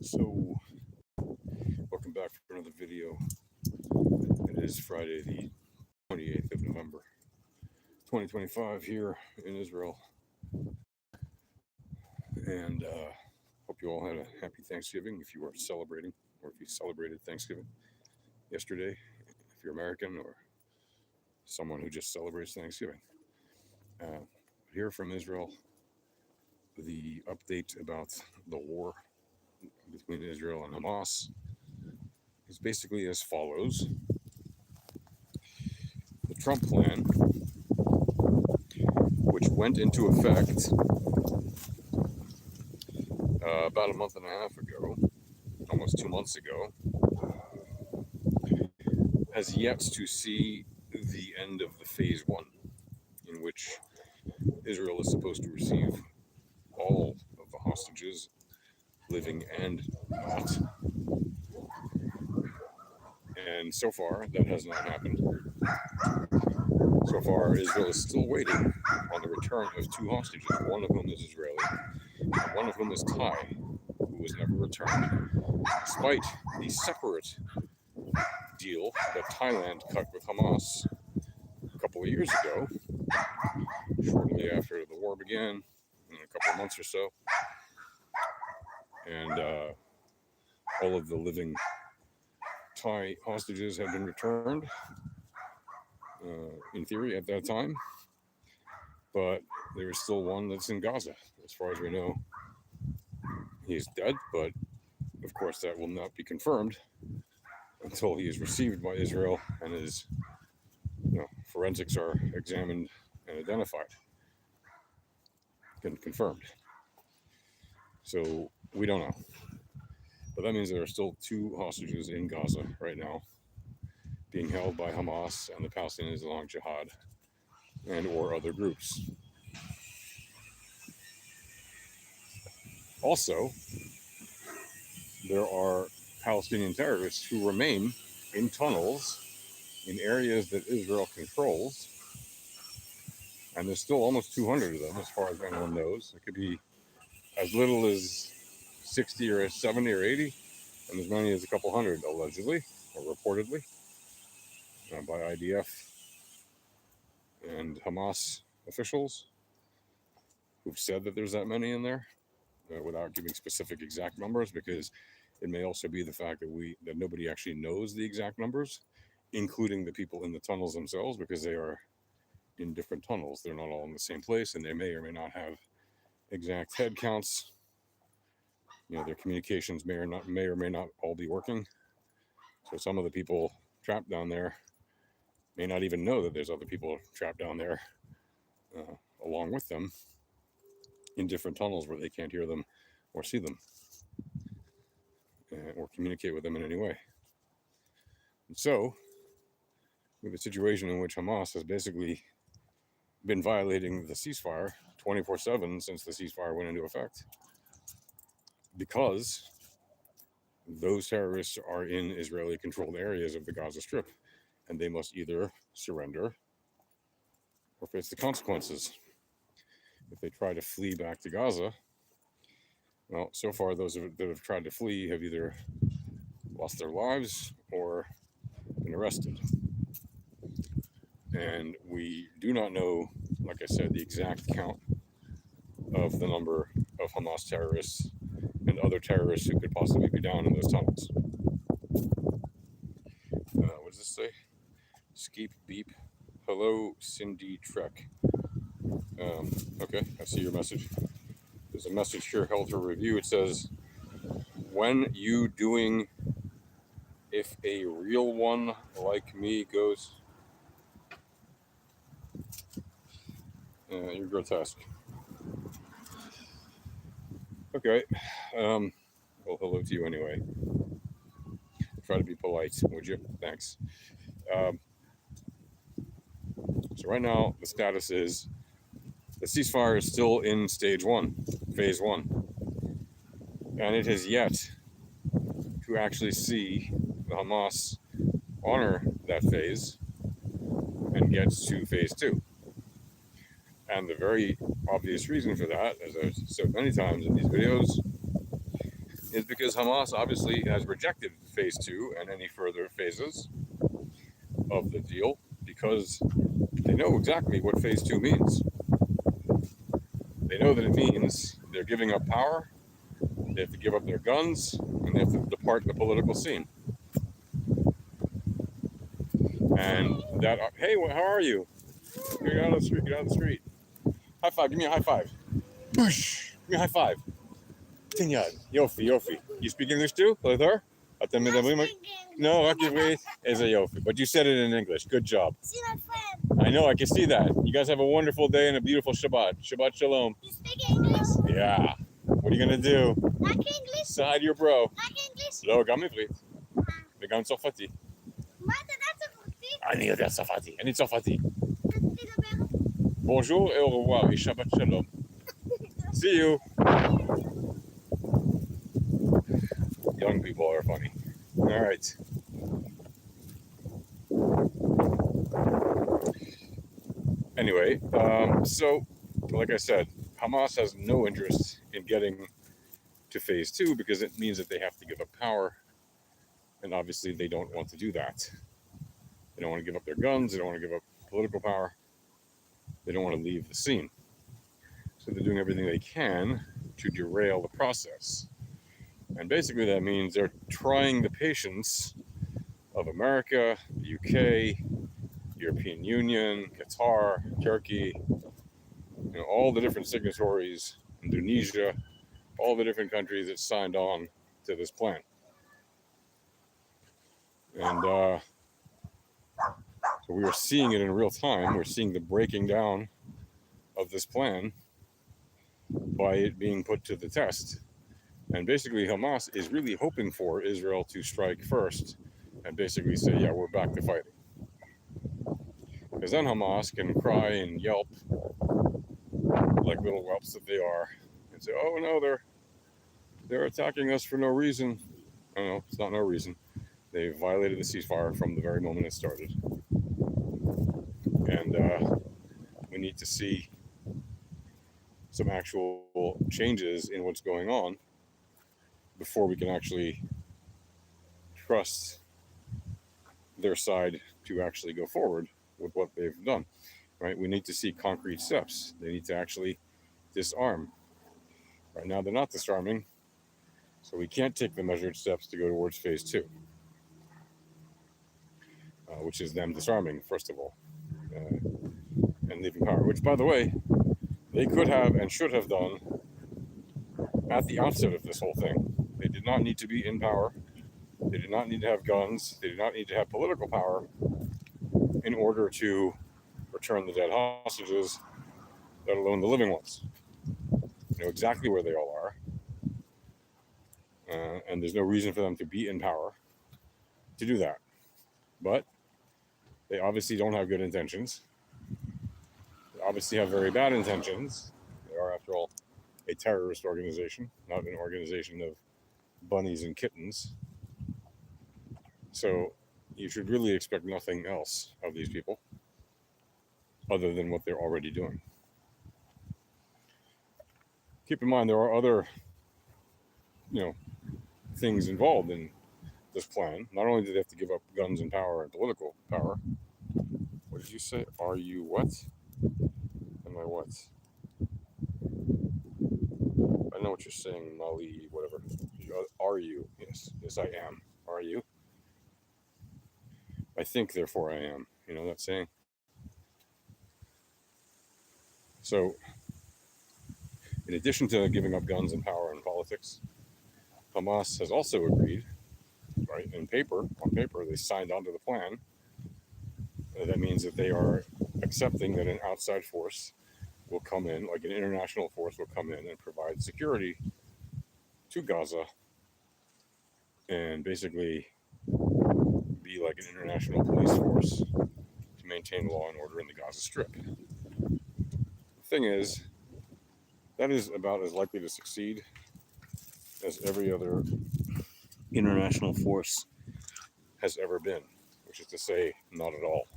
So, welcome back for another video. It is Friday, the 28th of November, 2025, here in Israel. And hope you all had a happy Thanksgiving if you are celebrating, or if you celebrated Thanksgiving yesterday, if you're American or someone who just celebrates Thanksgiving. Here from Israel, the update about the war between Israel and Hamas is basically as follows. The Trump plan, which went into effect about a month and a half ago, almost 2 months ago, has yet to see the end of the phase one, in which Israel is supposed to receive all of the hostages, living and not. And so far, that has not happened. So far, Israel is still waiting on the return of two hostages, one of whom is Israeli, and one of whom is Thai, who was never returned, despite the separate deal that Thailand cut with Hamas a couple of years ago, shortly after the war began, in a couple of months or so. And all of the living Thai hostages have been returned, in theory, at that time. But there is still one that's in Gaza. As far as we know, he is dead, but of course that will not be confirmed until he is received by Israel and his forensics are examined and identified and confirmed. So we don't know. But that means there are still two hostages in Gaza right now being held by Hamas and the Palestinian Islamic Jihad and or other groups. Also, there are Palestinian terrorists who remain in tunnels in areas that Israel controls, and there's still almost 200 of them as far as anyone knows. It could be as little as 60 or 70 or 80, and as many as a couple hundred, allegedly or reportedly, by IDF and Hamas officials who've said that there's that many in there, without giving specific exact numbers, because it may also be the fact that nobody actually knows the exact numbers, including the people in the tunnels themselves, because they are in different tunnels. They're not all in the same place, and they may or may not have exact head counts. Their communications may or may not all be working. So some of the people trapped down there may not even know that there's other people trapped down there along with them in different tunnels where they can't hear them or see them or communicate with them in any way. And so, we have a situation in which Hamas has basically been violating the ceasefire 24/7 since the ceasefire went into effect, because those terrorists are in Israeli-controlled areas of the Gaza Strip, and they must either surrender or face the consequences. If they try to flee back to Gaza, well, so far those that have tried to flee have either lost their lives or been arrested. And we do not know, like I said, the exact count of the number of Hamas terrorists and other terrorists who could possibly be down in those tunnels. What does this say? Skeep beep. Hello, Cindy Trek. Okay, I see your message. There's a message here held for review. It says, when you doing if a real one like me goes... you're grotesque. Okay. Well, hello to you anyway. Try to be polite, would you? Thanks. So right now, the status is the ceasefire is still in stage one, phase one. And it has yet to actually see the Hamas honor that phase and get to phase two. And the very obvious reason for that, as I've said many times in these videos, is because Hamas obviously has rejected phase two and any further phases of the deal because they know exactly what phase two means. They know that it means they're giving up power, they have to give up their guns, and they have to depart the political scene. And that, hey, how are you? Get out of the street, get out of the street. High five, give me a high five. Boosh, give me a high five. Tinyad, Yofi, Yofi. You speak English too? Leather? No, okay, wait. Is a Yofi. But you said it in English. Good job. See my friend. I know, I can see that. You guys have a wonderful day and a beautiful Shabbat. Shabbat Shalom. You speak English? Yeah. What are you going to do? Like English? Say hi to your bro. Like English? לא, גם עברית. וגם צרפתי. מה אתה יודע צרפתית? אני יודע צרפתי. אני צרפתי. תדבר. Bonjour et au revoir et Shabbat Shalom. See you. Young people are funny. All right. Anyway, so like I said, Hamas has no interest in getting to phase two because it means that they have to give up power. And obviously they don't want to do that. They don't want to give up their guns. They don't want to give up political power. They don't want to leave the scene. So they're doing everything they can to derail the process. And basically that means they're trying the patience of America, the UK, European Union, Qatar, Turkey, all the different signatories, Indonesia, all the different countries that signed on to this plan. And so we are seeing it in real time. We're seeing the breaking down of this plan by it being put to the test. And basically Hamas is really hoping for Israel to strike first and basically say, yeah, we're back to fighting. Because then Hamas can cry and yelp like little whelps that they are and say, oh no, they're attacking us for no reason. I don't know, it's not no reason. They violated the ceasefire from the very moment it started. And we need to see some actual changes in what's going on before we can actually trust their side to actually go forward with what they've done, right? We need to see concrete steps. They need to actually disarm. Right now, they're not disarming, so we can't take the measured steps to go towards phase two, which is them disarming, first of all, and leaving power, which, by the way, they could have and should have done at the outset of this whole thing. They did not need to be in power. They did not need to have guns. They did not need to have political power in order to return the dead hostages, let alone the living ones. They know exactly where they all are. And there's no reason for them to be in power to do that. But they obviously don't have good intentions. They obviously have very bad intentions. They are, after all, a terrorist organization, not an organization of bunnies and kittens. So you should really expect nothing else of these people other than what they're already doing. Keep in mind there are other, things involved in this plan. Not only do they have to give up guns and power and political power. What did you say? Are you what? Am I what? I know what you're saying, Mali, whatever. Are you? Yes. Yes, I am. Are you? I think, therefore I am. You know that saying? So, in addition to giving up guns and power in politics, Hamas has also agreed, right, on paper, they signed onto the plan. That means that they are accepting that an outside force will come in, like an international force will come in and provide security to Gaza and basically be like an international police force to maintain law and order in the Gaza Strip. The thing is, that is about as likely to succeed as every other international force has ever been, which is to say, not at all.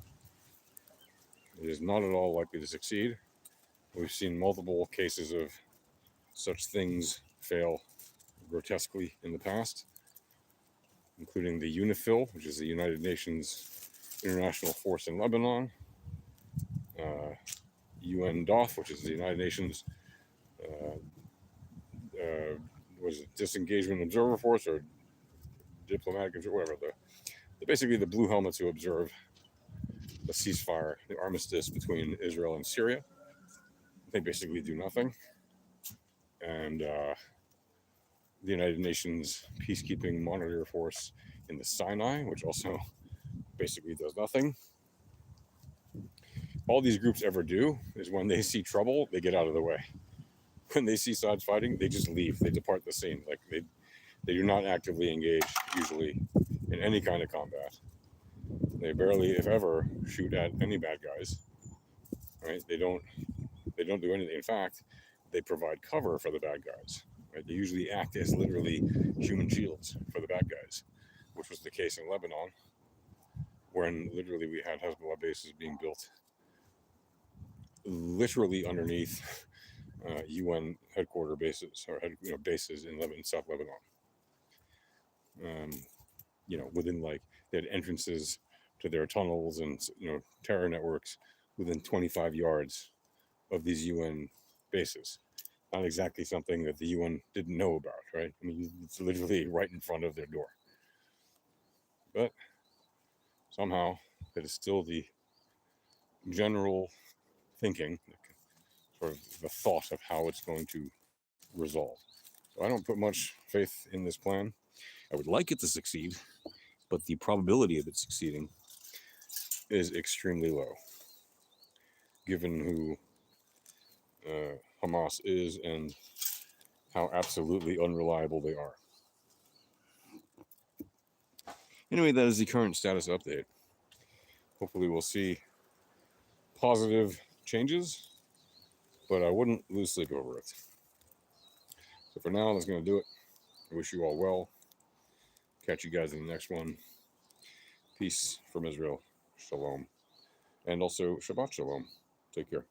It is not at all likely to succeed. We've seen multiple cases of such things fail grotesquely in the past, including the UNIFIL, which is the United Nations International Force in Lebanon, UNDOF, which is the United Nations was it Disengagement Observer Force or Diplomatic Observer, whatever. Basically the blue helmets who observe the ceasefire, the armistice between Israel and Syria. They basically do nothing. And the United Nations Peacekeeping Monitor Force in the Sinai, which also basically does nothing. All these groups ever do is when they see trouble, they get out of the way. When they see sides fighting, they just leave. They depart the scene. Like they do not actively engage usually in any kind of combat. They barely, if ever, shoot at any bad guys. Right? They don't do anything. In fact, they provide cover for the bad guys. Right? They usually act as literally human shields for the bad guys, which was the case in Lebanon, when literally we had Hezbollah bases being built literally underneath UN headquarter bases or bases in Lebanon, South Lebanon. Within they had entrances to their tunnels and terror networks within 25 yards of these UN bases. Not exactly something that the UN didn't know about, right? I mean, it's literally right in front of their door. But somehow it is still the general thinking, sort of the thought of how it's going to resolve. So I don't put much faith in this plan. I would like it to succeed, but the probability of it succeeding is extremely low, given who Hamas is and how absolutely unreliable they are. Anyway, that is the current status update. Hopefully we'll see positive changes, but I wouldn't lose sleep over it. So for now, that's going to do it. I wish you all well. Catch you guys in the next one. Peace from Israel. Shalom. And also Shabbat Shalom. Take care.